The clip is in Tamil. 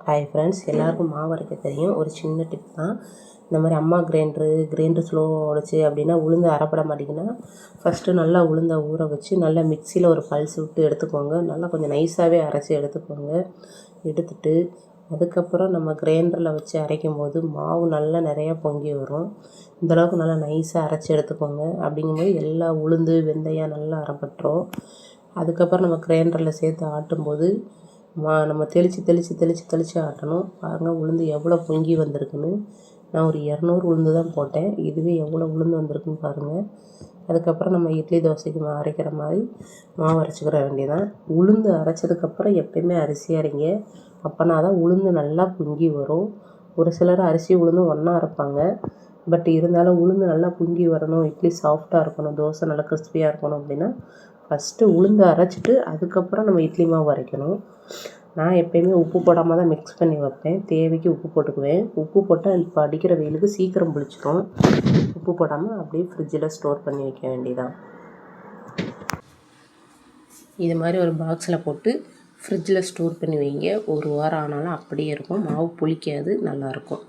ஹாய் ஃப்ரெண்ட்ஸ், எல்லாருக்கும் மாவு அரைக்க தெரியும். ஒரு சின்ன டிப் தான். இந்த மாதிரி அம்மா கிரைண்டரு ஸ்லோவாக உடைச்சி அப்படின்னா உளுந்து அரைப்பட மாட்டிங்கன்னா ஃபஸ்ட்டு நல்லா உளுந்தை ஊற வச்சு நல்லா மிக்சியில் ஒரு பல்ஸ் விட்டு எடுத்துக்கோங்க. நல்லா கொஞ்சம் நைஸாகவே அரைச்சி எடுத்துக்கோங்க. எடுத்துட்டு அதுக்கப்புறம் நம்ம கிரைண்டரில் வச்சு அரைக்கும் போது மாவு நல்லா நிறையா பொங்கி வரும். இந்தளவுக்கு நல்லா நைஸாக அரைச்சி எடுத்துக்கோங்க. அப்படிங்கும்போது எல்லா உளுந்து வெந்தயம் நல்லா அரைப்பட்டுரும். அதுக்கப்புறம் நம்ம கிரைண்டரில் சேர்த்து ஆட்டும்போது நம்ம தெளித்து ஆட்டணும். பாருங்கள் உளுந்து எவ்வளோ பொங்கி வந்திருக்குன்னு. நான் ஒரு 200 உளுந்து தான் போட்டேன். இதுவே எவ்வளோ உளுந்து வந்திருக்குன்னு பாருங்கள். அதுக்கப்புறம் நம்ம இட்லி தோசைக்கு அரைக்கிற மாதிரி மாவு அரைச்சிக்கிற வேண்டியதான். உளுந்து அரைச்சதுக்கப்புறம் எப்போயுமே அரிசி அரைங்க. அப்போனா தான் உளுந்து நல்லா பொங்கி வரும். ஒரு சிலர் அரிசி உளுந்து ஒன்றா அரைப்பாங்க. பட் இருந்தாலும் உளுந்து நல்லா பொங்கி வரணும், இட்லி சாஃப்டாக இருக்கணும், தோசை நல்லா கிறிஸ்பியாக இருக்கணும் அப்படின்னா ஃபஸ்ட்டு உளுந்து அரைச்சிட்டு அதுக்கப்புறம் நம்ம இட்லி மாவு அரைக்கணும். நான் எப்போயுமே உப்பு போடாமல் தான் மிக்ஸ் பண்ணி வைப்பேன். தேவைக்கு உப்பு போட்டுக்குவேன். உப்பு போட்டால் இப்போ அடிக்கிற வெயிலுக்கு சீக்கிரம் புளிச்சிடும். உப்பு போடாமல் அப்படியே ஃப்ரிட்ஜில் ஸ்டோர் பண்ணி வைக்க வேண்டியதான். இது மாதிரி ஒரு பாக்ஸில் போட்டு ஃப்ரிட்ஜில் ஸ்டோர் பண்ணி வைங்க. ஒரு வாரம் ஆனாலும் அப்படியே இருக்கும். மாவு புளிக்காது, நல்லாயிருக்கும்.